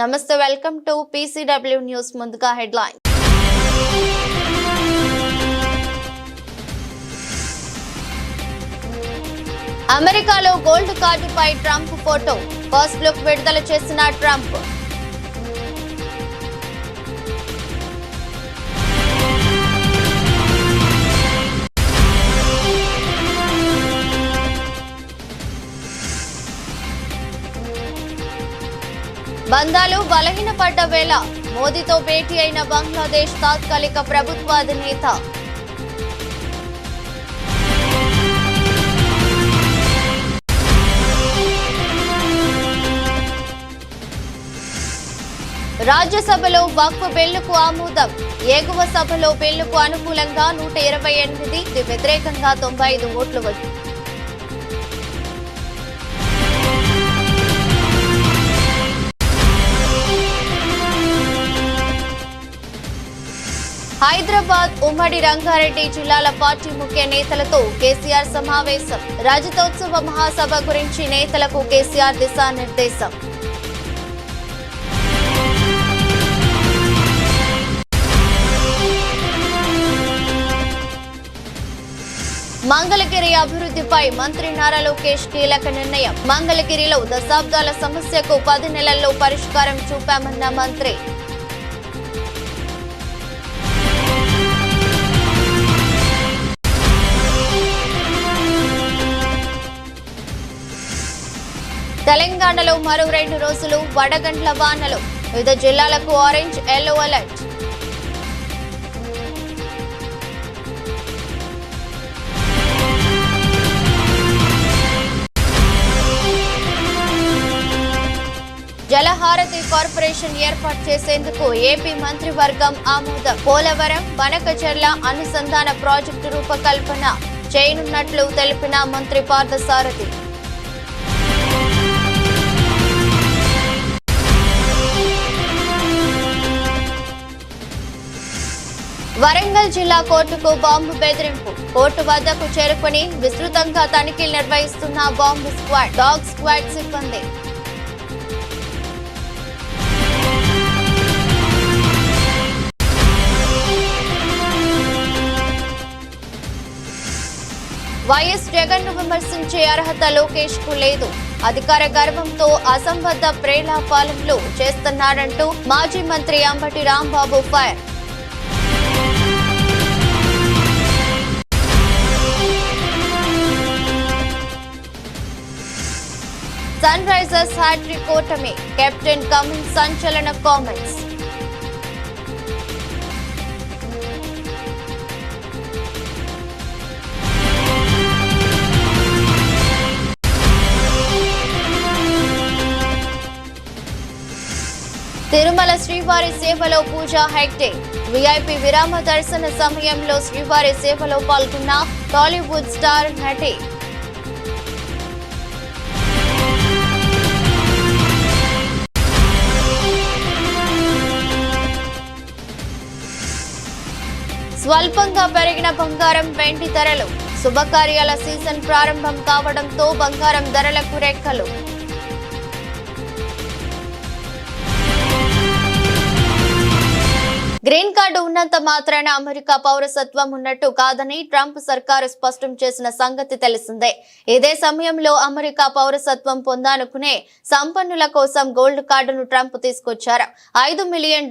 నమస్తే, welcome to PCW news. ముందుగా headline. అమెరికాలో గోల్డ్ కార్డుపై ట్రంప్ ఫోటో, ఫస్ట్ లుక్ విడుదల చేసిన ట్రంప్. బంధాలు బలహీనపడ్డ వేళ మోదీతో భేటీ అయిన బంగ్లాదేశ్ తాత్కాలిక ప్రభుత్వ అధినేత. రాజ్యసభలో వక్ఫ్ బిల్లుకు ఆమోదం. ఎగువ సభలో బిల్లుకు అనుకూలంగా 128, వ్యతిరేకంగా 95 ఓట్లు వచ్చాయి. హైదరాబాద్ ఉమ్మడి రంగారెడ్డి జిల్లాల పార్టీ ముఖ్య నేతలతో కేసీఆర్ సమావేశం. రజతోత్సవ మహాసభ గురించి నేతలకు కేసీఆర్ దిశానిర్దేశం. మంగళగిరి అభివృద్ధిపై మంత్రి నారా లోకేష్ కీలక నిర్ణయం. మంగళగిరిలో దశాబ్దాల సమస్యకు 10 నెలల్లో పరిష్కారం చూపామన్న మంత్రి. తెలంగాణలో మరో 2 రోజులు వడగండ్ల వానలు. వివిధ జిల్లాలకు ఆరెంజ్, ఎల్లో అలర్ట్. జలహారతి కార్పొరేషన్ ఏర్పాటు చేసేందుకు ఏపీ మంత్రివర్గం ఆమోదం. పోలవరం, బనకచెర్ల అనుసంధాన ప్రాజెక్టు రూపకల్పన చేయనున్నట్లు తెలిపిన మంత్రి పార్థసారథి. వరంగల్ జిల్లా కోర్టుకు బాంబు బెదిరింపు. కోర్టు వద్దకు చేరుకుని విస్తృతంగా తనిఖీలు నిర్వహిస్తున్న బాంబు స్క్వాడ్, డాగ్ స్క్వాడ్ సిబ్బంది. వైఎస్ జగన్ ను విమర్శించే అర్హత లోకేష్ కు లేదు. అధికార గర్వంతో అసంబద్ధ ప్రేలాపాలనలు చేస్తున్నారంటూ మాజీ మంత్రి Ambati Rambabu fire. Sunrisers hat trick ఓటమి. కెప్టెన్ కమిన్స్ సంచలన కామెంట్స్. తిరుమల శ్రీవారి సేవలో పూజా హెగ్డే. విఐపి విరామ దర్శన సమయంలో శ్రీవారి సేవలో పాల్గొన్న టాలీవుడ్ స్టార్ నటి. స్వల్పంగా పెరిగిన బంగారం, వెండి ధరలు. శుభకార్యాల సీజన్ ప్రారంభం కావడంతో బంగారం ధరలకు రెక్కలు. గ్రీన్ కార్డు ఉన్నంత మాత్రాన అమెరికా పౌరసత్వం ఉన్నట్టు కాదని ట్రంప్ సర్కారు స్పష్టం చేసిన సంగతి తెలిసిందే. ఇదే సమయంలో అమెరికా పౌరసత్వం పొందానుకునే సంపన్నుల కోసం గోల్డ్ కార్డును ట్రంప్ తీసుకొచ్చారు. $5 మిలియన్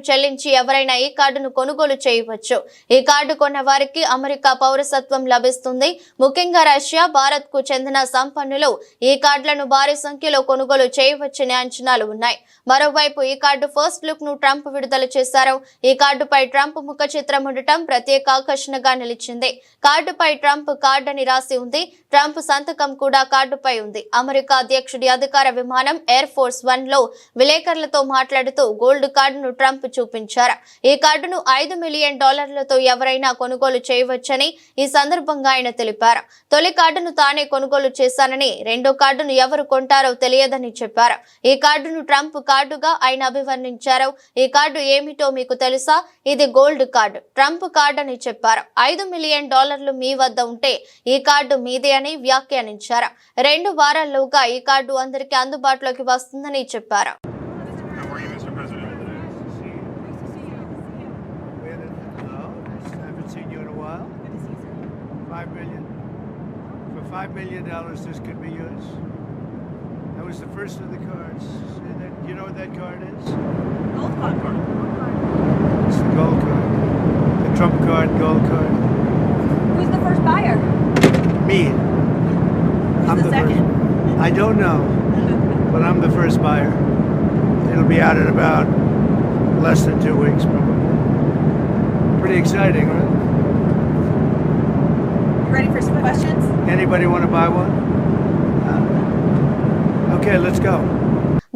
చెల్లించి ఎవరైనా ఈ కార్డును కొనుగోలు చేయవచ్చు. ఈ కార్డు కొన్న వారికి అమెరికా పౌరసత్వం లభిస్తుంది. ముఖ్యంగా రష్యా, భారత్ కు చెందిన సంపన్నులు ఈ కార్డులను భారీ సంఖ్యలో కొనుగోలు చేయవచ్చనే అంచనాలు ఉన్నాయి. మరోవైపు ఈ కార్డు ఫస్ట్ లుక్ ను ట్రంప్ విడుదల చేశారు. ఈ కార్డుపై ట్రంప్ ముఖ చిత్రం ఉండటం ప్రత్యేక ఆకర్షణగా నిలిచింది. కార్డుపై ట్రంప్ కార్డ్ అని రాసి ఉంది. ట్రంప్ సంతకం కూడా కార్డుపై ఉంది. అమెరికా అధ్యక్షుడి అధికార విమానం ఎయిర్ ఫోర్స్ 1 లో విలేకరులతో మాట్లాడుతూ గోల్డ్ కార్డును ట్రంప్ చూపించారు. ఈ కార్డును $5 మిలియన్ ఎవరైనా కొనుగోలు చేయవచ్చని ఈ సందర్భంగా ఆయన తెలిపారు. తొలి కార్డును తానే కొనుగోలు చేశానని, రెండో కార్డును ఎవరు కొంటారో తెలియదని చెప్పారు. ఈ కార్డును ట్రంప్ కార్డుగా ఆయన అభివర్ణించారు. ఈ కార్డు ఏమిటో మీకు తెలుసా? ఇది గోల్డ్ కార్డు, ట్రంప్ కార్డు అని చెప్పారు. $5 మిలియన్ మీ వద్ద ఉంటే ఈ కార్డు మీదే అని వ్యాఖ్యానించారు. 2 వారాల్లోగా ఈ కార్డు అందరికీ అందుబాటులోకి వస్తుందని చెప్పారు. while. $5 million. For $5 million, this could be yours. That was the first of the cards. You know what that card is? Gold card. It's the gold card. The Trump card, gold card. Who's the first buyer? Me. Who's the second? First. I don't know, but I'm the first buyer. It'll be out in about less than 2 weeks, probably. Pretty exciting, right? You ready for some questions? Anybody want to buy one? Okay, let's go.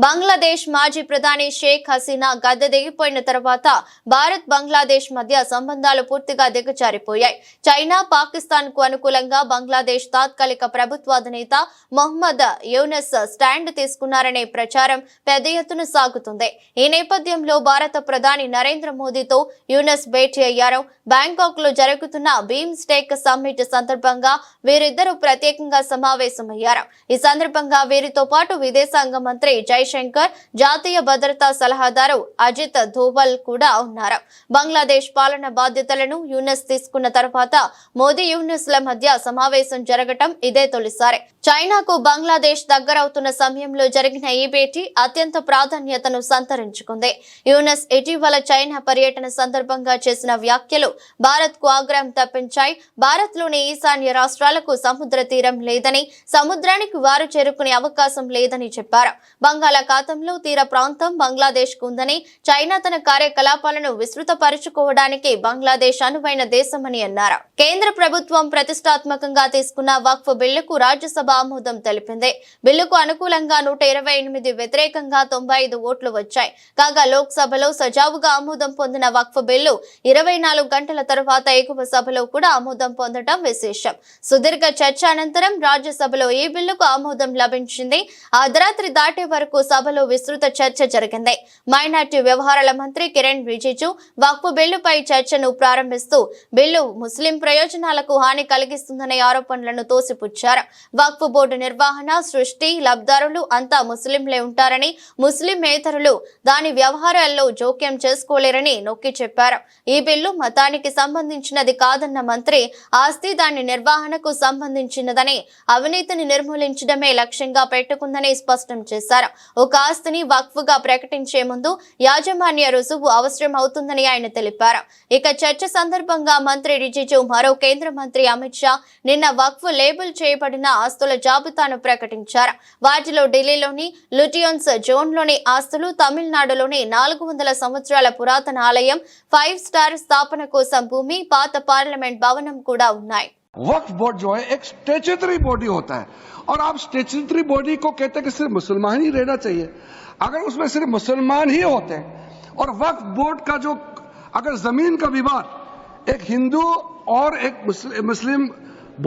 Bangladesh మాజీ ప్రధాని షేక్ హసీనా గద్దె దిగిపోయిన తర్వాత భారత్ బంగ్లాదేశ్ మధ్య సంబంధాలు పూర్తిగా దిగజారిపోయాయి. China, Pakistan కు అనుకూలంగా బంగ్లాదేశ్ తాత్కాలిక ప్రభుత్వాధినేత Mohammed Yunus stand తీసుకున్నారనే ప్రచారం పెద్ద ఎత్తున సాగుతుంది. ఈ నేపథ్యంలో భారత ప్రధాని నరేంద్ర మోదీతో యూనస్ భేటీ అయ్యారు. బ్యాంకాక్ లో జరుగుతున్న బీమ్స్టెక్ సమ్మిట్ సందర్భంగా వీరిద్దరూ ప్రత్యేకంగా సమావేశమయ్యారు. ఈ సందర్భంగా వీరితో పాటు విదేశాంగ మంత్రి జైశంకర్, జాతీయ భద్రతా సలహాదారు అజిత్ ధోవల్ కూడా ఉన్నారు. బంగ్లాదేశ్ పాలన బాధ్యతలను యూనస్ తీసుకున్న తర్వాత మోదీ యూనస్ ల మధ్య సమావేశం జరగటం ఇదే తొలిసారి. చైనాకు బంగ్లాదేశ్ దగ్గరవుతున్న సమయంలో జరిగిన ఈ భేటీ అత్యంత ప్రాధాన్యతను సంతరించుకుంది. యూనస్ ఇటీవల చైనా పర్యటన సందర్భంగా చేసిన వ్యాఖ్యలు భారత్ కు ఆగ్రహం తప్పించాయి. భారత్ లోని ఈశాన్య రాష్ట్రాలకు సముద్ర తీరం లేదని, సముద్రానికి వారు చేరుకునే అవకాశం లేదని చెప్పారు. బంగాళాఖాతంలో తీర ప్రాంతం బంగ్లాదేశ్ కు ఉందని, చైనా తన కార్యకలాపాలను విస్తృతపరుచుకోవడానికి బంగ్లాదేశ్ అనువైన దేశమని అన్నారు. కేంద్ర ప్రభుత్వం ప్రతిష్టాత్మకంగా తీసుకున్న వక్ఫ్ బిల్లుకు రాజ్యసభ ఆమోదం తెలిపింది. బిల్లుకు అనుకూలంగా 128, వ్యతిరేకంగా 95 ఓట్లు వచ్చాయి. కాగా లోక్సభలో సజావుగా ఆమోదం పొందిన వక్ఫ్ బిల్లు 24 గంటల తర్వాత ఎగువ సభలో కూడా ఆమోదం పొందడం విశేషం. సుదీర్ఘ చర్చ అనంతరం రాజ్యసభలో ఈ బిల్లుకు ఆమోదం లభించింది. అర్ధరాత్రి దాటే వరకు సభలో విస్తృత చర్చ జరిగింది. మైనార్టీ వ్యవహారాల మంత్రి కిరణ్ రిజిజు వక్ఫ్ బిల్లుపై చర్చను ప్రారంభిస్తూ బిల్లు ముస్లిం ప్రయోజనాలకు హాని కలిగిస్తుందనే ఆరోపణలను తోసిపుచ్చారు. వక్ఫ్ బోర్డు నిర్వహణ, సృష్టి, లబ్దారులు అంతా ముస్లింలే ఉంటారని, ముస్లిమేతరులు దాని వ్యవహారాల్లో జోక్యం చేసుకోలేరని నొక్కి చెప్పారు. ఈ బిల్లు మతానికి సంబంధించినది కాదన్న మంత్రి, ఆస్తి దాని నిర్వహణకు సంబంధించినదని, అవినీతిని నిర్మూలించడమే లక్ష్యంగా పెట్టుకుందని స్పష్టం చేశారు. ఒక ఆస్తిని వక్ఫ్ గా ప్రకటించే ముందు యాజమాన్య రుజువు అవసరం అవుతుందని ఆయన తెలిపారు. ఇక చర్చ సందర్భంగా మంత్రి రిజిజు, మరో కేంద్ర మంత్రి అమిత్ షా నిన్న వక్ఫ్ లేబుల్ చేయబడిన ఆస్తుల జాబితాను ప్రకటించారు. వాటిలో ఢిల్లీలోని లుటియన్స్ జోన్ లోని ఆస్తులు, తమిళనాడులోని 400 సంవత్సరాల పురాతన ఆలయం, 5 స్టార్ స్థాపన కోసం భూమి, పాత పార్లమెంట్ భవనం కూడా ఉన్నాయి. वक्फ बोर्ड जो है एक स्टेचुटरी बॉडी होता है और आप स्टेचुटरी बॉडी को कहते हैं कि सिर्फ मुसलमान ही रहना चाहिए. अगर उसमें सिर्फ मुसलमान ही होते हैं और वक्फ बोर्ड का जो अगर जमीन का विवाद एक हिंदू और एक मुस्लिम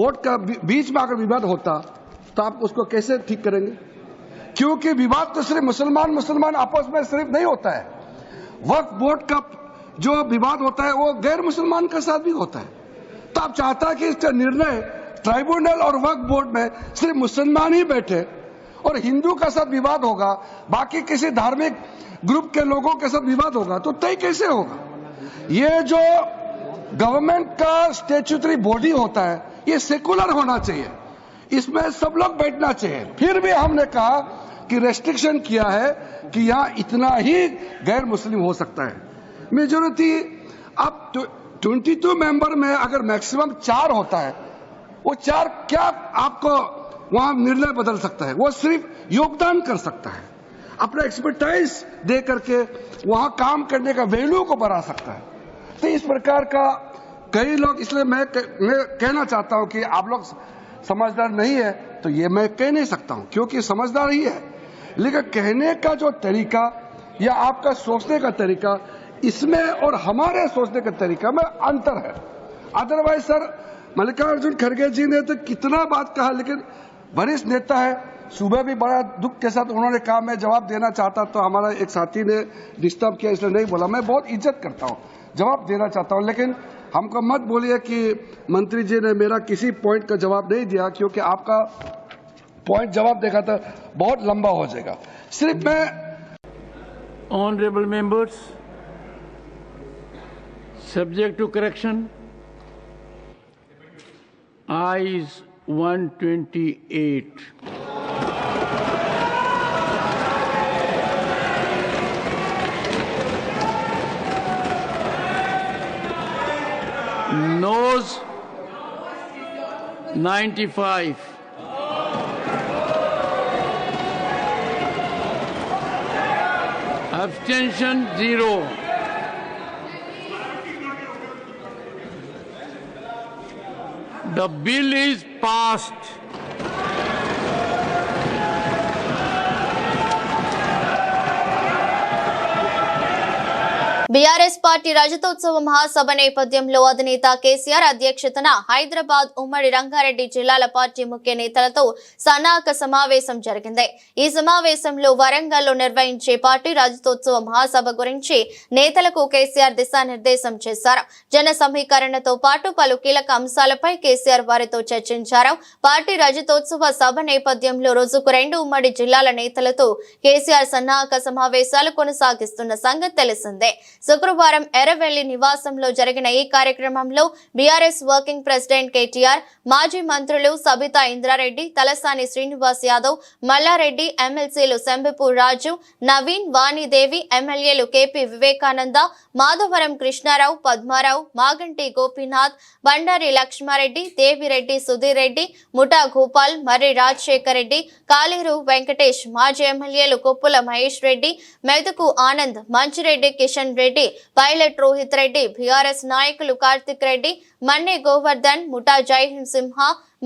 बोर्ड का बीच में अगर विवाद होता तो आप उसको कैसे ठीक करेंगे? क्योंकि विवाद तो सिर्फ मुसलमान आपस में सिर्फ नहीं होता है. वक्फ बोर्ड का जो विवाद होता है वो गैर मुसलमान के साथ भी होता है. तो आप चाहता है कि इसका निर्णय ट्राइब्यूनल और वक्फ बोर्ड में सिर्फ मुसलमान ही बैठे और हिंदू का साथ विवाद होगा, बाकी किसी धार्मिक ग्रुप के लोगों के साथ विवाद होगा, तो तय कैसे होगा? ये जो गवर्नमेंट का स्टैट्यूटरी बॉडी होता है ये सेकुलर होना चाहिए, इसमें सब लोग बैठना चाहिए. फिर भी हमने कहा कि रेस्ट्रिक्शन किया है कि यहाँ इतना ही गैर मुस्लिम हो सकता है. मेजोरिटी अब 22 मेंबर में अगर मैक्सिमम 4 होता है, वो 4 क्या आपको वहां निर्णय बदल सकता है? वो सिर्फ योगदान कर सकता है, अपना एक्सपर्टाइज दे करके वहां काम करने का वैल्यू को बढ़ा सकता है. तो इस प्रकार का कई लोग, इसलिए मैं कहना चाहता हूं कि आप लोग समझदार नहीं है, तो ये मैं कह नहीं सकता हूं क्योंकि समझदार ही है, लेकिन कहने का जो तरीका या आपका सोचने का तरीका, इसमें और हमारे सोचने का तरीका में अंतर है. अदरवाइज सर मल्लिकार्जुन खड़गे जी ने तो कितना बात कहा, लेकिन वरिष्ठ नेता है, सुबह भी बड़ा दुख के साथ उन्होंने कहा मैं जवाब देना चाहता, तो हमारा एक साथी ने डिस्टर्ब किया इसलिए नहीं बोला. मैं बहुत इज्जत करता हूं, जवाब देना चाहता हूं, लेकिन हमको मत बोलिए कि मंत्री जी ने मेरा किसी पॉइंट का जवाब नहीं दिया, क्योंकि आपका पॉइंट जवाब देगा तो बहुत लंबा हो जाएगा. सिर्फ मैं Honorable members, subject to correction, Ayes 128. Noes 95. Abstention 0. The bill is passed. BRS party రజతోత్సవ మహాసభ నేపథ్యంలో అధినేత కేసీఆర్ అధ్యక్షతన హైదరాబాద్ ఉమ్మడి రంగారెడ్డి జిల్లాల పార్టీ ముఖ్య నేతలతో సన్నాహక సమావేశం జరిగింది. ఈ సమావేశంలో వరంగల్లో నిర్వహించే పార్టీ రజతోత్సవ మహాసభ గురించి నేతలకు కేసీఆర్ దిశానిర్దేశం చేశారు. జన సమీకరణతో పాటు పలు కీలక అంశాలపై కేసీఆర్ వారితో చర్చించారు. పార్టీ రజతోత్సవ సభ నేపథ్యంలో రోజుకు 2 ఉమ్మడి జిల్లాల నేతలతో కేసీఆర్ సన్నాహక సమావేశాలు కొనసాగిస్తున్న సంగతి తెలిసిందే. శుక్రవారం ఎర్రవెల్లి నివాసంలో జరిగిన ఈ కార్యక్రమంలో బీఆర్ఎస్ వర్కింగ్ ప్రెసిడెంట్ కేటీఆర్, మాజీ మంత్రులు సబితా ఇంద్రారెడ్డి, తలసాని శ్రీనివాస్ యాదవ్, మల్లారెడ్డి, ఎమ్మెల్సీలు శంబిపూర్ రాజు, నవీన్, వాణిదేవి, ఎమ్మెల్యేలు కేపీ వివేకానంద, మాధవరం కృష్ణారావు, పద్మారావు, మాగంటి గోపీనాథ్, బండారి లక్ష్మారెడ్డి, దేవిరెడ్డి సుధీర్ రెడ్డి, ముఠా గోపాల్, మర్రి రాజశేఖర్ రెడ్డి, కాళేరు వెంకటేష్, మాజీ ఎమ్మెల్యేలు కొప్పుల మహేష్ రెడ్డి, మెదకు ఆనంద్, మంచిరెడ్డి కిషన్ రెడ్డి, పైలట్ రోహిత్ రెడ్డి, బీఆర్ఎస్ నాయకులు కార్తిక్ రెడ్డి, మన్నే గోవర్ధన్, ముఠా జైహింద్ సింహ,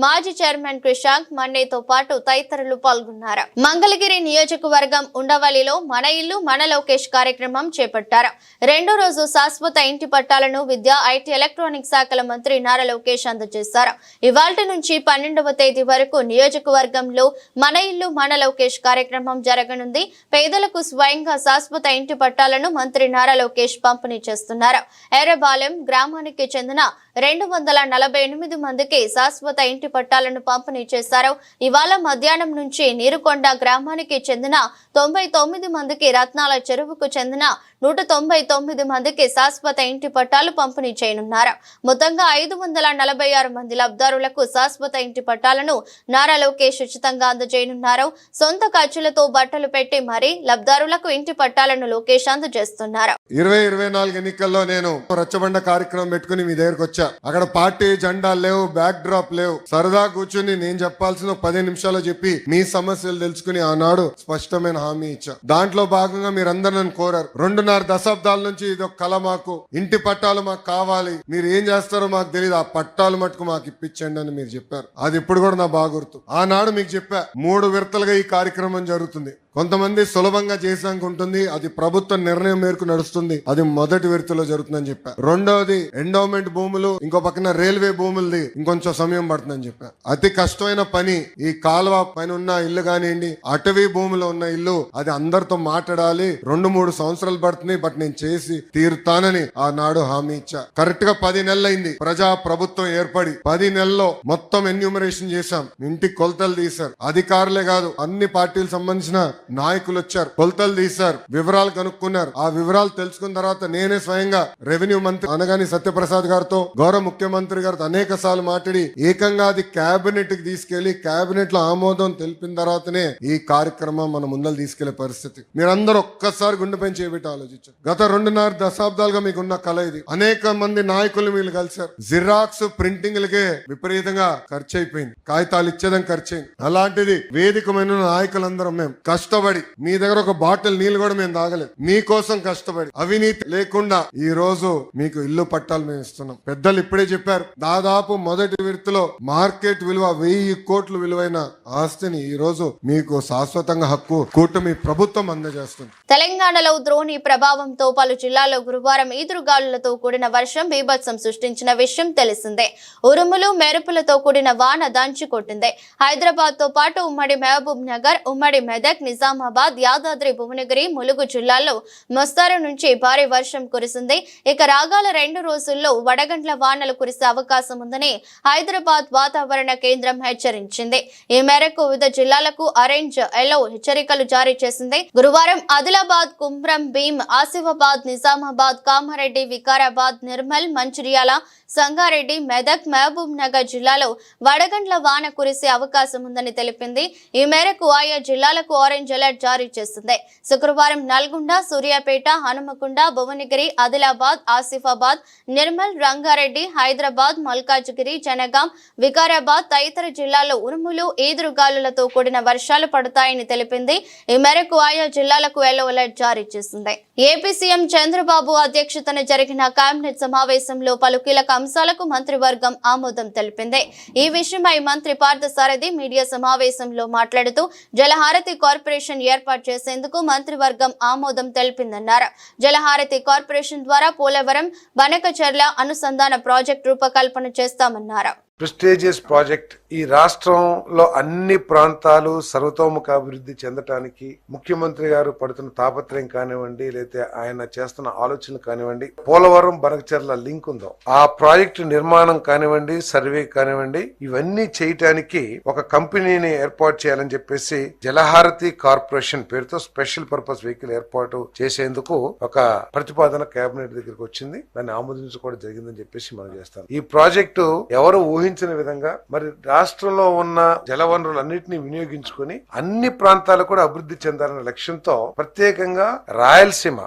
మాజీ చైర్మన్ క్రిషాంక్ మన్నేతో పాటు తదితరులు పాల్గొన్నారు. మంగళగిరి నియోజకవర్గం ఉండవల్లిలో మన ఇల్లు మన లోకేష్ కార్యక్రమం చేపట్టారు. 2వ రోజు శాశ్వత ఇంటి పట్టాలను విద్యా, ఐటీ, ఎలక్ట్రానిక్ శాఖల మంత్రి నారా లోకేష్ అందజేశారు. ఇవాల్టి నుంచి 12వ తేదీ వరకు నియోజకవర్గంలో మన ఇల్లు మన లోకేష్ కార్యక్రమం జరగనుంది. పేదలకు స్వయంగా శాశ్వత ఇంటి పట్టాలను మంత్రి నారా లోకేష్ పంపిణీ చేస్తున్నారు. ఎర్రబాలెం గ్రామానికి చెందిన 248 మందికి శాశ్వత ఇంటి పట్టాలను పంపిణీ చేశారు. ఇవాళ మధ్యాహ్నం నుంచి నీరుకొండ గ్రామానికి చెందిన 99 మందికి, రత్నాల చెరువుకు చెందిన 199 మందికి శాశ్వత ఇంటి పట్టాలు పంపిణీ చేయనున్నారు. మొత్తంగా 546 మంది లబ్ధారులకు శాశ్వత ఇంటి పట్టాలను నారా లోకేష్ ఉచితంగా అందజేయనున్నారు. సొంత ఖర్చులతో బట్టలు పెట్టి మరీ లబ్ధారులకు ఇంటి పట్టాలను లోకేష్ అందజేస్తున్నారు. 2024 ఎన్నికల్లో నేను రచ్చబండ కార్యక్రమం పెట్టుకుని మీ దగ్గరకు వచ్చా. అక్కడ పార్టీ జెండాలు లేవు, బ్యాక్ డ్రాప్ లేవు. సరదా కూర్చుని నేను చెప్పాల్సిన 10 నిమిషాలు చెప్పి మీ సమస్యలు తెలుసుకుని ఆనాడు స్పష్టమైన హామీ ఇచ్చా. దాంట్లో భాగంగా మీరందరూ నన్ను కోరారు. 2.5 దశాబ్దాల నుంచి ఇది ఒక కళ, మాకు ఇంటి పట్టాలు మాకు కావాలి, మీరు ఏం చేస్తారో మాకు తెలియదు, ఆ పట్టాలు మటుకు మాకు ఇప్పించండి అని మీరు చెప్పారు. అది ఇప్పుడు కూడా నా బాగా గుర్తు. ఆనాడు మీకు చెప్పా 3 విడతలుగా ఈ కార్యక్రమం జరుగుతుంది. కొంతమంది సులభంగా చేసాక ఉంటుంది, అది ప్రభుత్వ నిర్ణయం మేరకు నడుస్తుంది, అది మొదటి విడతలో జరుగుతుందని చెప్పా. రెండవది ఎండోమెంట్ భూములు, ఇంకో పక్కన రైల్వే భూములది ఇంకొంచెం సమయం పడుతుందని చెప్పా. అతి కష్టమైన పని ఈ కాలువ పైన ఉన్న ఇల్లు కానివ్వండి, అటవీ భూమిలో ఉన్న ఇల్లు, అది అందరితో మాట్లాడాలి, 2-3 సంవత్సరాలు పడుతుంది, బట్ నేను చేసి తీరుతానని ఆనాడు హామీ ఇచ్చా. కరెక్ట్ గా 10 నెలలైంది ప్రజా ప్రభుత్వం ఏర్పడి. 10 నెలల్లో మొత్తం ఎన్యూమరేషన్ చేశాం, ఇంటికి కొలతలు తీశారు. అధికారులే కాదు, అన్ని పార్టీలకు సంబంధించిన నాయకులు వచ్చారు, కొలతలు తీశారు, వివరాలు కనుక్కున్నారు. ఆ వివరాలు తెలుసుకున్న తర్వాత నేనే స్వయంగా రెవెన్యూ మంత్రి అనగాని సత్యప్రసాద్ గారితో, గౌరవ ముఖ్యమంత్రి గారితో అనేక సార్లు మాట్లాడి ఏకంగా అది కేబినెట్ కి తీసుకెళ్లి కేబినెట్ లో ఆమోదం తెలిపిన తర్వాతనే ఈ కార్యక్రమం మన ముందలు తీసుకెళ్లే పరిస్థితి. మీరందరూ ఒక్కసారి గుండెపై చేపెట్టి ఆలోచించారు. గత 2.5 దశాబ్దాలుగా మీకున్న కళ ఇది. అనేక మంది నాయకులు మీరు కలిశారు. జిరాక్స్ ప్రింటింగ్లకే విపరీతంగా ఖర్చు అయిపోయింది, కాగితాలు ఇచ్చేదని ఖర్చు అయింది. అలాంటిది వేదికమైన నాయకులందరం మేము కష్టపడి, మీ దగ్గర ఒక బాటిల్ నీళ్లు కూడా మేము తాగలేదు, మీకోసం కష్టపడి అవినీతి లేకుండా ఈ రోజు మీకు ఇల్లు పట్టాలు మేము ఇస్తున్నాం. పెద్దలు ఇప్పుడే చెప్పారు, దాదాపు మొదటి విడతలో మార్కెట్ విలువ 1000 కోట్లు విలువైన ఆస్తిని ఈ రోజు మీకు శాశ్వతంగా హక్కు కూటమి ప్రభుత్వం అందజేస్తుంది. తెలంగాణలో ద్రోణి ప్రభావంతో పలు జిల్లాల్లో గురువారం ఈదురుగాలులతో కూడిన వర్షం బీభత్సం సృష్టించిన విషయం తెలిసిందే. ఉరుములు మెరుపులతో కూడిన వాన దంచి కొట్టింది. హైదరాబాద్ తో పాటు ఉమ్మడి మహబూబ్ నగర్, ఉమ్మడి మెదక్, నిజాం నిజామాబాద్, యాదాద్రి, భువనగిరి, ములుగు జిల్లాల్లో మోస్తారు నుంచి భారీ వర్షం కురిసింది. ఇక రాగల 2 రోజుల్లో వడగండ్ల వానలు కురిసే అవకాశం ఉందని హైదరాబాద్ వాతావరణ కేంద్రం హెచ్చరించింది. ఈ మేరకు వివిధ జిల్లాలకు ఆరెంజ్, ఎల్లో హెచ్చరికలు జారీ చేసింది. గురువారం ఆదిలాబాద్, కుమ్రం భీం, ఆసిఫాబాద్, నిజామాబాద్, కామారెడ్డి, వికారాబాద్, నిర్మల్, మంచిర్యాల, సంగారెడ్డి, మెదక్, మహబూబ్ నగర్ జిల్లాలో వడగండ్ల వాన కురిసే అవకాశం ఉందని తెలిపింది. ఈ మేరకు ఆయా జిల్లాలకు ఆరెంజ్ అలర్ట్ జారీ చేసింది. శుక్రవారం నల్గొండ, సూర్యాపేట, హనుమకొండ, భువనగిరి, ఆదిలాబాద్, ఆసిఫాబాద్, నిర్మల్, రంగారెడ్డి, హైదరాబాద్, మల్కాజ్గిరి, జనగాం, వికారాబాద్ తదితర జిల్లాల్లో ఉరుములు, ఈదురుగాలులతో కూడిన వర్షాలు పడతాయని తెలిపింది. ఈ మేరకు ఆయా జిల్లాలకు ఎల్లో అలర్ట్ జారీ చేసింది. ఏపీ సీఎం చంద్రబాబు అధ్యక్షతన జరిగిన కేబినెట్ సమావేశంలో పలు కీలక అంశాలకు మంత్రివర్గం ఆమోదం తెలిపింది. ఈ విషయమై మంత్రి పార్థసారథి మీడియా సమావేశంలో మాట్లాడుతూ జలహారతి కార్పొరేషన్ ఏర్పాటు చేసేందుకు మంత్రివర్గం ఆమోదం తెలిపిందన్నారు. జలహారతి కార్పొరేషన్ ద్వారా పోలవరం, బనకచర్ల అనుసంధాన ప్రాజెక్టు రూపకల్పన చేస్తామన్నారు. ప్రెస్టీజియస్ ప్రాజెక్ట్ ఈ రాష్ట్రంలో అన్ని ప్రాంతాలు సర్వతోముఖ అభివృద్ధి చెందటానికి ముఖ్యమంత్రి గారు పడుతున్న తాపత్రయం కానివ్వండి, లేకపోతే ఆయన చేస్తున్న ఆలోచనలు కానివ్వండి, పోలవరం బనకచర్ల లింక్ ఉందో ఆ ప్రాజెక్టు నిర్మాణం కానివ్వండి, సర్వే కానివ్వండి, ఇవన్నీ చేయటానికి ఒక కంపెనీని ఏర్పాటు చేయాలని చెప్పేసి జలహారతి కార్పొరేషన్ పేరుతో స్పెషల్ పర్పస్ వెహికల్ ఏర్పాటు చేసేందుకు ఒక ప్రతిపాదన కేబినెట్ దగ్గరికి వచ్చింది. దాన్ని ఆమోదించుకోవడం జరిగిందని చెప్పేసి మనం చేస్తాం. ఈ ప్రాజెక్టు ఎవరు ఊహించిన విధంగా మరి రాష్ట్రంలో ఉన్న జలవనరులన్నింటినీ వినియోగించుకుని అన్ని ప్రాంతాలు కూడా అభివృద్ధి చెందాలనే లక్ష్యంతో ప్రత్యేకంగా రాయలసీమ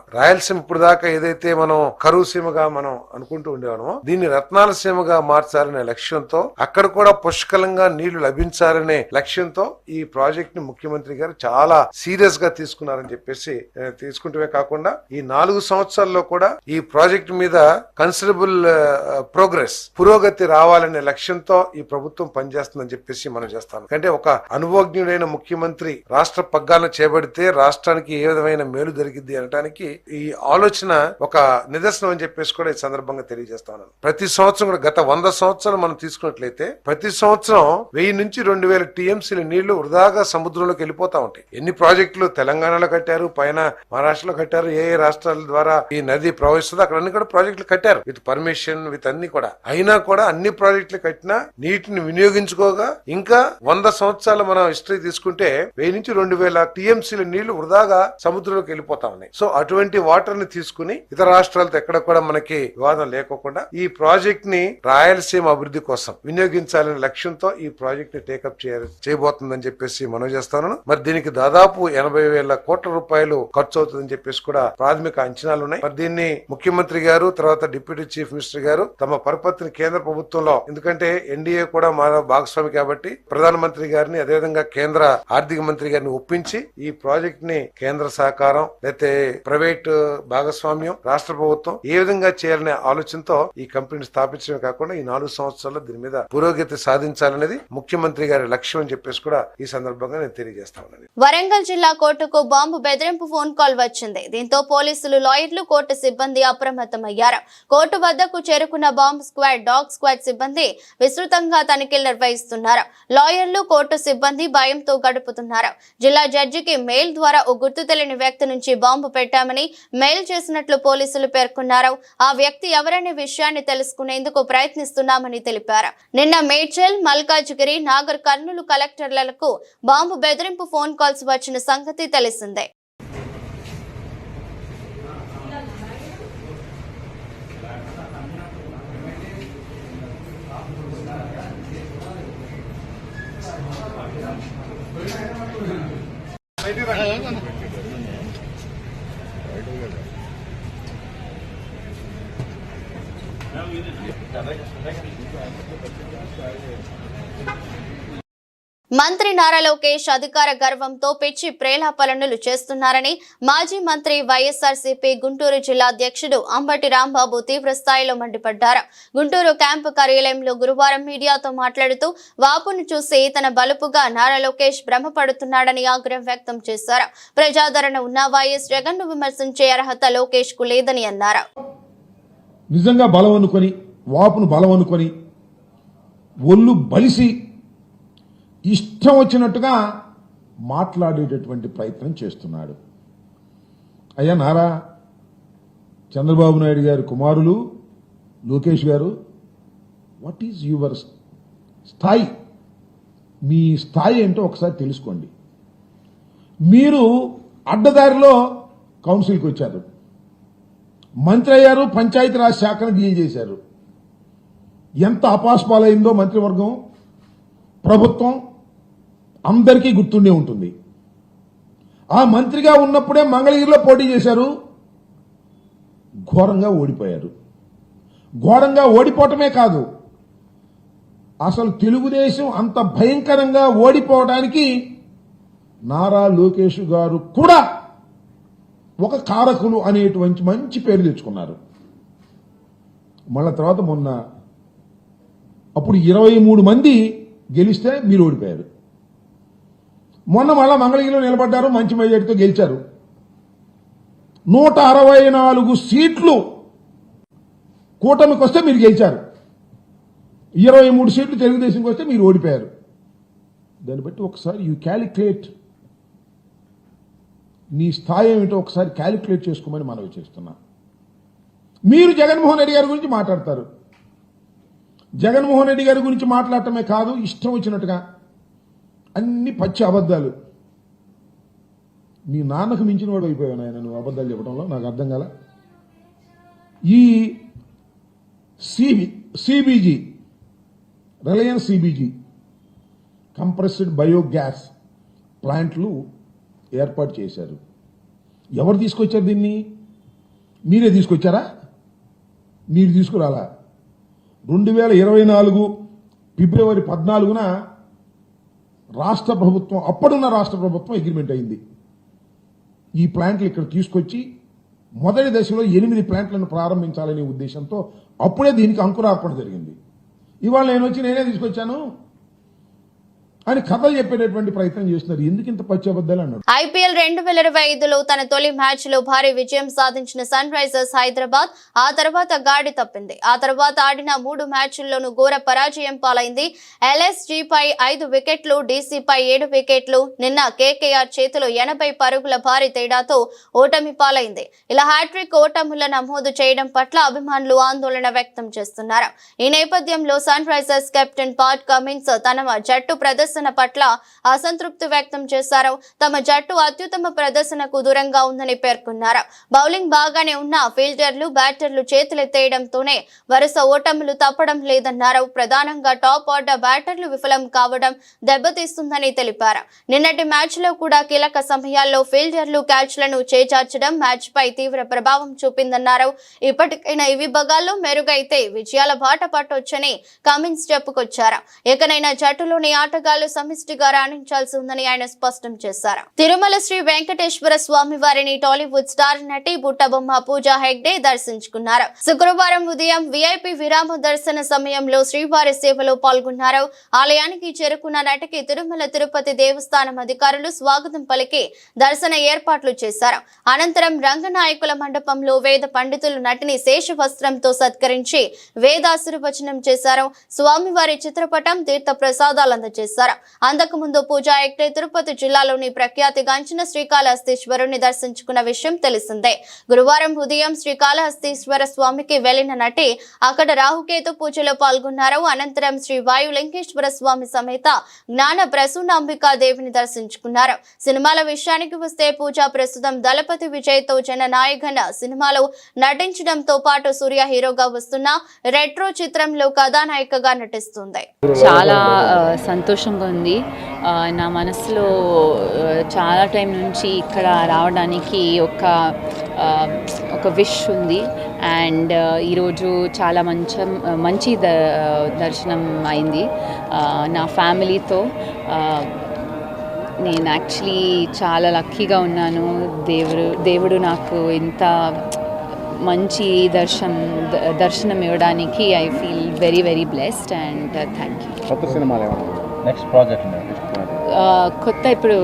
ఇప్పుడు దాకా ఏదైతే మనం కరువు సీమగా మనం అనుకుంటూ ఉండేవాళ్ళమో దీన్ని రత్నాల సీమగా మార్చాలనే లక్ష్యంతో, అక్కడ కూడా పుష్కలంగా నీళ్లు లభించాలనే లక్ష్యంతో ఈ ప్రాజెక్ట్ ని ముఖ్యమంత్రి గారు చాలా సీరియస్ గా తీసుకున్నారని చెప్పేసి తీసుకుంటమే కాకుండా ఈ 4 సంవత్సరాల్లో కూడా ఈ ప్రాజెక్ట్ మీద కన్సిడరబుల్ పురోగతి రావాలనే లక్ష్యంతో ఈ ప్రభుత్వం పనిచేస్తుందని చెప్పేసి మనం చేస్తాం. అంటే ఒక అనుభవజ్ఞుడైన ముఖ్యమంత్రి రాష్ట్ర పగ్గాలను చేపడితే రాష్ట్రానికి ఏ విధమైన మేలు జరిగింది అనడానికి ఈ ఆలోచన ఒక నిదర్శనం అని చెప్పేసి కూడా ఈ సందర్భంగా తెలియజేస్తా ఉన్నాను. ప్రతి సంవత్సరం కూడా గత 100 సంవత్సరాలు మనం తీసుకున్నట్లయితే ప్రతి సంవత్సరం 1000 నుంచి 2000 టీఎంసీల నీళ్లు వృధాగా సముద్రంలోకి వెళ్ళిపోతా ఉంటాయి. ఎన్ని ప్రాజెక్టులు తెలంగాణలో కట్టారు, పైన మహారాష్ట్రలో కట్టారు, ఏ రాష్ట్రాల ద్వారా ఈ నది ప్రవహిస్తుందో అక్కడ అన్ని కూడా ప్రాజెక్టులు కట్టారు విత్ పర్మిషన్ విత్ అన్ని కూడా. అయినా కూడా అన్ని ప్రాజెక్టులు కట్టినా నీటిని వినియోగించుకోగా ఇంకా 100 సంవత్సరాలు మనం హిస్టరీ తీసుకుంటే 1000 నుంచి 2000 టీఎంసీల నీళ్లు వృధాగా సముద్రంలోకి వెళ్ళిపోతా ఉన్నాయి. సో అటువంటి వాటర్ ని తీసుకుని ఇతర రాష్ట్రాలతో ఎక్కడ కూడా మనకి వివాదం లేకోకుండా ఈ ప్రాజెక్ట్ ని రాయలసీమ అభివృద్ధి కోసం వినియోగించాలనే లక్ష్యంతో ఈ ప్రాజెక్ట్ ని టేకప్ చేయబోతుందని చెప్పేసి మనం చేస్తాను. మరి దీనికి దాదాపు 80,000 కోట్ల రూపాయలు ఖర్చు అవుతుందని చెప్పేసి కూడా ప్రాథమిక అంచనాలు ఉన్నాయి. మరి దీన్ని ముఖ్యమంత్రి గారు తర్వాత డిప్యూటీ చీఫ్ మినిస్టర్ గారు తమ పరపతిని కేంద్ర ప్రభుత్వంలో, ఎందుకంటే ఎన్డీఏ కూడా మన భాగస్వామి కాబట్టి ప్రధానమంత్రి గారిని అదేవిధంగా కేంద్ర ఆర్థిక మంత్రి గారిని ఒప్పించి ఈ ప్రాజెక్ట్ ని కేంద్ర సహకారం లేకపోతే ప్రైవేట్ భాగస్వామ్యం రాష్ట్ర ప్రభుత్వం ఏ విధంగా చేయాలనే ఆలోచనతో ఈ కంపెనీని స్థాపించడమే కాకుండా ఈ 4 సంవత్సరాల్లో దీని మీద పురోగతి సాధించాలనేది ముఖ్యమంత్రి గారి లక్ష్యం అని చెప్పేసి కూడా ఈ సందర్భంగా నేను తెలియజేస్తా ఉన్నాను. వరంగల్ జిల్లా కోర్టుకు బాంబు బెదిరింపు ఫోన్ కాల్ వచ్చింది. దీంతో పోలీసులు, లాయర్లు, కోర్టు సిబ్బంది అప్రమత్తమయ్యారు. కోర్టు వద్దకు చేరుకున్న బాంబ్ స్క్వాడ్, డాగ్ స్క్వాడ్ సిబ్బంది విస్తృతంగా తనిఖీలు నిర్వహిస్తున్నారు. లాయర్లు, కోర్టు సిబ్బంది భయంతో గడుపుతున్నారు. జిల్లా జడ్జికి మెయిల్ ద్వారా ఓ గుర్తు తెలియని వ్యక్తి నుంచి బాంబు పెట్టామని మెయిల్ చేసినట్లు పోలీసులు పేర్కొన్నారు. ఆ వ్యక్తి ఎవరనే విషయాన్ని తెలుసుకునేందుకు ప్రయత్నిస్తున్నామని తెలిపారు. నిన్న మేడ్చల్, మల్కాజ్గిరి, నాగర్ కర్నూలు కలెక్టర్లకు బాంబు బెదిరింపు ఫోన్ కాల్స్ వచ్చిన సంగతి తెలిసిందే. మంత్రి నారా లోకేష్ అధికార గర్వంతో పిచ్చి ప్రేలాపనలు చేస్తున్నారని మాజీ మంత్రి వైఎస్ఆర్సీపీ గుంటూరు జిల్లా అధ్యక్షుడు అంబటి రాంబాబు తీవ్ర స్థాయిలో మండిపడ్డారు. గుంటూరు క్యాంపు కార్యాలయంలో గురువారం మీడియాతో మాట్లాడుతూ వాపును చూసి తన బలుపుగా నారా లోకేష్ భ్రమపడుతున్నాడని ఆగ్రహం వ్యక్తం చేశారు. ప్రజాదరణ ఉన్న వైఎస్ జగన్ ను విమర్శించే అర్హత లోకేష్ కు లేదని అన్నారు. నిజంగా బలం అనుకొని, వాపును బలం అనుకొని, ఒళ్ళు బలిసి ఇష్టం వచ్చినట్టుగా మాట్లాడేటటువంటి ప్రయత్నం చేస్తున్నాడు. అయ్యా నారా చంద్రబాబు నాయుడు గారి కుమారులు లోకేష్ గారు, వాట్ ఈజ్ యువర్ స్థాయి? మీ స్థాయి ఏంటో ఒకసారి తెలుసుకోండి. మీరు అడ్డదారిలో కౌన్సిల్కి వచ్చారు, మంత్రి అయ్యారు, పంచాయతీరాజ్ శాఖను డీల్ చేశారు. ఎంత అపాస్పాలైందో మంత్రివర్గం, ప్రభుత్వం అందరికీ గుర్తుండే ఉంటుంది. ఆ మంత్రిగా ఉన్నప్పుడే మంగళగిరిలో పోటీ చేశారు, ఘోరంగా ఓడిపోయారు. ఘోరంగా ఓడిపోవటమే కాదు, అసలు తెలుగుదేశం అంత భయంకరంగా ఓడిపోవడానికి నారా లోకేష్ గారు కూడా ఒక కారకులు అనేటువంటి మంచి పేరు తెచ్చుకున్నారు. మళ్ళా తర్వాత మొన్న అప్పుడు 23 మంది గెలిస్తే మీరు ఓడిపోయారు. మొన్న మళ్ళా మంగళగిరిలో నిలబడ్డారు, మంచి మెజార్టీతో గెలిచారు. 164 సీట్లు కూటమికి వస్తే మీరు గెలిచారు, 23 సీట్లు తెలుగుదేశంకి వస్తే మీరు ఓడిపోయారు. దాన్ని బట్టి ఒకసారి యూ క్యాలిక్యులేట్, నీ స్థాయి ఏమిటో ఒకసారి క్యాలిక్యులేట్ చేసుకోమని మనవి చేస్తున్నా. మీరు జగన్మోహన్ రెడ్డి గారి గురించి మాట్లాడతారు. జగన్మోహన్ రెడ్డి గారి గురించి మాట్లాడటమే కాదు, ఇష్టం వచ్చినట్టుగా అన్ని పచ్చి అబద్ధాలు. నీ నాన్నకు మించిన వాడు అయిపోయావు ఆయన నువ్వు అబద్ధాలు చెప్పడంలో, నాకు అర్థం కాల. ఈ CBG, Reliance CBG compressed biogas ప్లాంట్లు ఏర్పాటు చేశారు. ఎవరు తీసుకొచ్చారు దీన్ని? మీరే తీసుకొచ్చారా? మీరు తీసుకురాలా? 2024 ఫిబ్రవరి 14న రాష్ట్ర ప్రభుత్వం, అప్పుడున్న రాష్ట్ర ప్రభుత్వం అగ్రిమెంట్ అయింది. ఈ ప్లాంట్లు ఇక్కడ తీసుకొచ్చి మొదటి దశలో 8 ప్లాంట్లను ప్రారంభించాలనే ఉద్దేశంతో అప్పుడే దీనికి అంకురార్పణ జరిగింది. ఇవాళ నేనే తీసుకొచ్చాను అని కథలు చెప్పేటటువంటి ప్రయత్నం చేస్తున్నారు. ఎందుకు ఇంత పచ్చి అబద్ధాలు అన్నారు? ఐపీఎల్ 2025లో తన తొలి మ్యాచ్ లో భారీ విజయం సాధించిన సన్ రైజర్స్ హైదరాబాద్ ఆ తర్వాత గాడి తప్పింది. ఆ తర్వాత ఆడిన 3 మ్యాచ్ల్లోనూ ఘోర పరాజయం పాలైంది. ఎల్ఎస్జీ పై 5 వికెట్లు, డీసీ పై 7 వికెట్లు. నిన్న కేకేఆర్ చేతిలో 80 పరుగుల భారీ తేడాతో ఓటమి పాలైంది. ఇలా హ్యాట్రిక్ ఓటముల నమోదు చేయడం పట్ల అభిమానులు ఆందోళన వ్యక్తం చేస్తున్నారు. ఈ నేపథ్యంలో sunrisers captain Pat Cummins తన జట్టు ప్రదర్శన పట్ల అసంతృప్తి వ్యక్తం చేశారు. తమ జట్టు అత్యుత్తమ ప్రదర్శనకు దూరంగా ఉందని పేర్కొన్నారు. బౌలింగ్ బాగానే ఉన్న ఫీల్డర్లు, బ్యాటర్లు చేతులెత్తేయడంతోనే వరుస ఓటములు తప్పడం లేదన్నారు. ప్రధానంగా టాప్ ఆర్డర్ బ్యాటర్లు విఫలం కావడం దెబ్బతీస్తుందని తెలిపారు. నిన్నటి మ్యాచ్ లో కూడా కీలక సమయాల్లో ఫీల్డర్లు క్యాచ్లను చేజార్చడం మ్యాచ్ పై తీవ్ర ప్రభావం చూపిందన్నారు. ఇప్పటికైనా ఈ విభాగాల్లో మెరుగైతే విజయాల బాట పట్టొచ్చని కమిన్స్ చెప్పుకొచ్చారు. ఇకనైనా జట్టులోని ఆటగాళ్లు సమిష్టిగా రాణించాల్సి ఉందని ఆయన స్పష్టం చేశారు. తిరుమల శ్రీ వెంకటేశ్వర స్వామి వారిని టాలీవుడ్ స్టార్ నటి బుట్టబొమ్మ పూజా హెగ్డే దర్శించుకున్నారు. శుక్రవారం ఉదయం విఐపి విరామ దర్శన సమయంలో శ్రీవారి సేవలో పాల్గొన్నారు. ఆలయానికి చేరుకున్న నటికి తిరుమల తిరుపతి దేవస్థానం అధికారులు స్వాగతం పలికి దర్శన ఏర్పాట్లు చేశారు. అనంతరం రంగనాయకుల మండపంలో వేద పండితులు నటిని శేష వస్త్రంతో సత్కరించి వేదాశీర్వచనం చేశారు. స్వామివారి చిత్రపటం, తీర్థ ప్రసాదాలు అందజేశారు. అంతకుముందు పూజా హెగ్డే తిరుపతి జిల్లాలోని ప్రఖ్యాతిగాంచిన శ్రీకాళహస్తీశ్వరుని దర్శించుకున్న విషయం తెలిసిందే. గురువారం ఉదయం శ్రీకాళహస్తీశ్వర స్వామికి వెళ్లిన నటి అక్కడ రాహుకేతు పూజలో పాల్గొన్నారు. అనంతరం శ్రీ వాయులింగేశ్వర స్వామి సమేత జ్ఞాన ప్రసూనాంబికా దేవిని దర్శించుకున్నారు. సినిమాల విషయానికి వస్తే పూజ ప్రస్తుతం దళపతి విజయ్ తో జననాయకన్ సినిమాలో నటించడంతో పాటు సూర్య హీరోగా వస్తున్న రెట్రో చిత్రంలో కథానాయికగా నటిస్తుంది. చాలా సంతోషంగా ఉంది. నా మనసులో చాలా టైం నుంచి ఇక్కడ రావడానికి ఒక విష్ ఉంది. అండ్ ఈరోజు చాలా మంచి దర్శనం అయింది నా ఫ్యామిలీతో. నేను యాక్చువల్లీ చాలా లక్కీగా ఉన్నాను. దేవుడు నాకు ఇంత మంచి దర్శనం ఇవ్వడానికి I feel very very blessed and thank you. Next project కొత్త ఇప్పుడు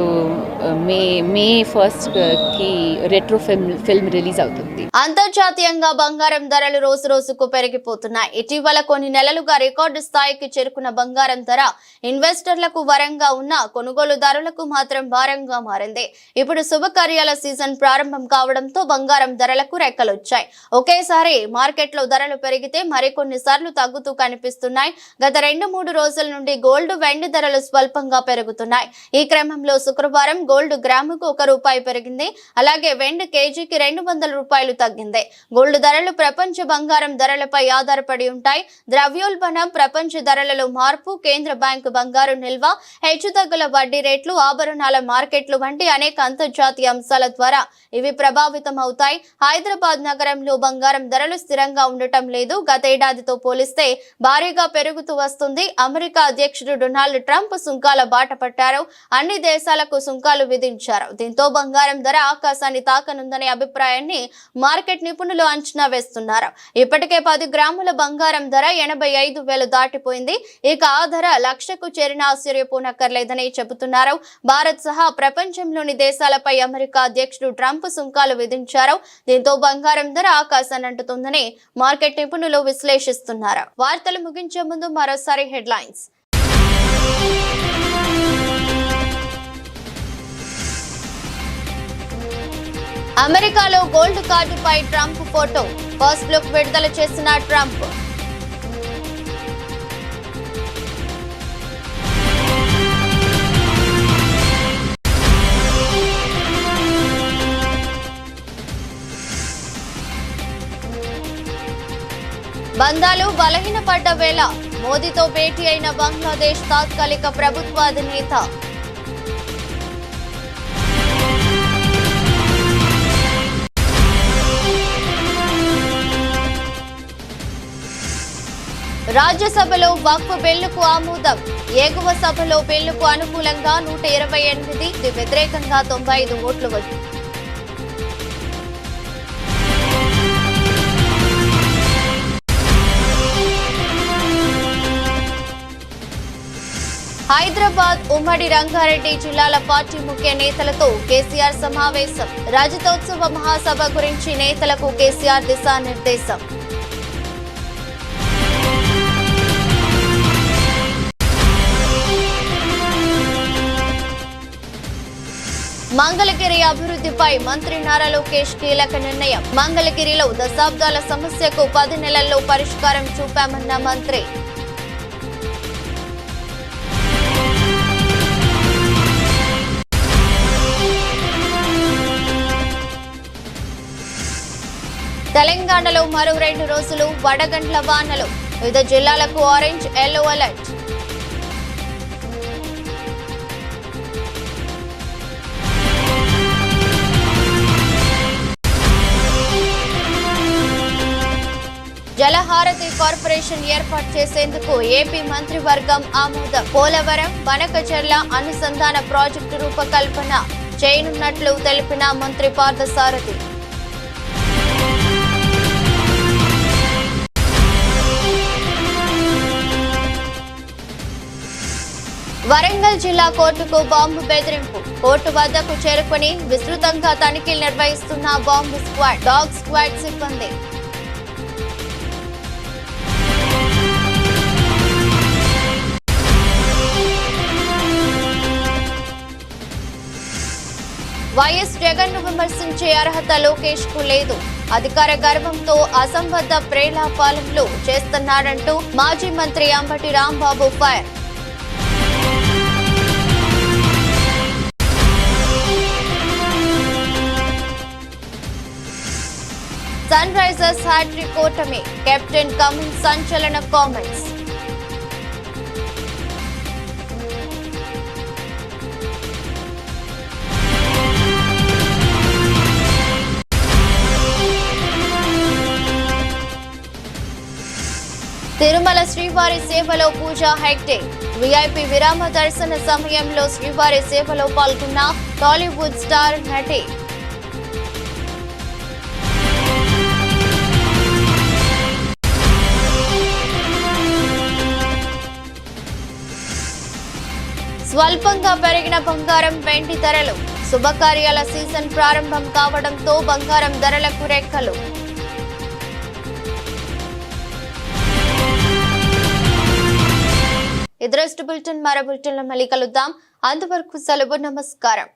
మే 1కి రెట్రో ఫిల్మ్ రిలీజ్ అవుతుంది. అంతర్జాతీయంగా బంగారం ధరలు రోజు రోజుకు పెరిగిపోతున్నాయి. ఇటీవల కొన్ని నెలలుగా రికార్డు స్థాయికి చేరుకున్న బంగారం ధర ఇన్వెస్టర్లకు వరంగా ఉన్న కొనుగోలుదారులకు మాత్రం భారంగా మారింది. ఇప్పుడు శుభకార్యాల సీజన్ ప్రారంభం కావడంతో బంగారం ధరలకు రెక్కలొచ్చాయి. ఒకేసారి మార్కెట్లో ధరలు పెరిగితే మరికొన్నిసార్లు తగ్గుతూ కనిపిస్తున్నాయి. గత 2-3 రోజుల నుండి గోల్డ్, వెండి ధరలు స్వల్పంగా పెరుగుతున్నాయి. ఈ క్రమంలో శుక్రవారం గోల్డ్ గ్రాముకు ₹1 పెరిగింది. అలాగే వెండి కేజీకి ₹200 తగ్గింది. గోల్డ్ ధరలు ప్రపంచ బంగారం ధరలపై ఆధారపడి ఉంటాయి. ద్రవ్యోల్బణం, ప్రపంచ ధరలలో మార్పు, కేంద్ర బ్యాంకు బంగారు నిల్వ, హెచ్చుతగ్గుల వడ్డీ రేట్లు, ఆభరణాల మార్కెట్లు వంటి అనేక అంతర్జాతీయ అంశాల ద్వారా ఇవి ప్రభావితం అవుతాయి. హైదరాబాద్ నగరంలో బంగారం ధరలు స్థిరంగా ఉండటం లేదు. గతేడాదితో పోలిస్తే భారీగా పెరుగుతూ వస్తుంది. అమెరికా అధ్యక్షుడు డొనాల్డ్ ట్రంప్ సుంకాల బాట పట్టారు. అన్ని దేశాలకు సుంకాలు విధించారు. దీంతో బంగారం ధర ఆకాశాన్ని తాకనుందనే అభిప్రాయాన్ని మార్కెట్ నిపుణులు అంచనా వేస్తున్నారు. ఇప్పటికే 10 గ్రాముల బంగారం ధర 85,000 దాటిపోయింది. ఇక ఆ ధర లక్షకు చేరిన ఆశ్చర్యపోనక్కర్లేదని చెబుతున్నారు. భారత్ సహా ప్రపంచంలోని దేశాలపై అమెరికా అధ్యక్షుడు ట్రంప్ సుంకాలు విధించారు. దీంతో బంగారం ధర ఆకాశాన్ని అంటుతుందని మార్కెట్ నిపుణులు విశ్లేషిస్తున్నారు. వార్తలు ముగించే ముందు మరోసారి హెడ్లైన్స్. అమెరికాలో గోల్డ్ కార్డుపై ట్రంప్ ఫోటో, ఫస్ట్ లుక్ విడుదల చేసిన ట్రంప్. బంధాలు బలహీనపడ్డ వేళ మోదీతో భేటీ అయిన బంగ్లాదేశ్ తాత్కాలిక ప్రభుత్వాధినేత. రాజ్యసభలో వక్ఫ్ బిల్లుకు ఆమోదం. ఎగువ సభలో బిల్లుకు అనుకూలంగా 128, వ్యతిరేకంగా 95 ఓట్లు వచ్చాయి. హైదరాబాద్, ఉమ్మడి రంగారెడ్డి జిల్లాల పార్టీ ముఖ్య నేతలతో కేసీఆర్ సమావేశం. రజతోత్సవ మహాసభ గురించి నేతలకు కేసీఆర్ దిశానిర్దేశం. మంగళగిరి అభివృద్ధిపై మంత్రి నారా లోకేష్ కీలక నిర్ణయం. మంగళగిరిలో దశాబ్దాల సమస్యకు 10 నెలల్లో పరిష్కారం చూపామన్న మంత్రి. తెలంగాణలో మరో 2 రోజులు వడగండ్ల వానలు. వివిధ జిల్లాలకు ఆరెంజ్, ఎల్లో అలర్ట్. జలహారతి కార్పొరేషన్ ఏర్పాటు చేసేందుకు ఏపీ మంత్రివర్గం ఆమోదం. పోలవరం, బనకచర్ల అనుసంధాన ప్రాజెక్టు రూపకల్పన చేయనున్నట్లు తెలిపిన మంత్రి పార్థసారథి. వరంగల్ జిల్లా కోర్టుకు బాంబు బెదిరింపు. కోర్టు వద్దకు చేరుకుని విస్తృతంగా తనిఖీలు నిర్వహిస్తున్న బాంబు స్క్వాడ్, డాగ్ స్క్వాడ్ సిబ్బంది. వైఎస్ జగన్ ను విమర్శించే అర్హత లోకేష్ కు లేదు. అధికార గర్వంతో అసంబద్ధ ప్రేలాపాలనలు చేస్తున్నాడంటూ మాజీ మంత్రి Ambati Rambabu fire. Sunrisers hat trick ఓటమి. కెప్టెన్ కమిన్స్ సంచలన కామెంట్స్. తిరుమల శ్రీవారి సేవలో పూజా హెగ్డే. వీఐపీ విరామ దర్శన సమయంలో శ్రీవారి సేవలో పాల్గొన్న టాలీవుడ్ స్టార్ నటి. స్వల్పంగా పెరిగిన బంగారం, వెండి ధరలు. శుభకార్యాల సీజన్ ప్రారంభం కావడంతో బంగారం ధరలకు రెక్కలు. ఇదరస్ట్ బులెటిన్ మరో బులెటిన్లో మళ్ళీ కలుద్దాం. అంతవరకు సెలవు. నమస్కారం.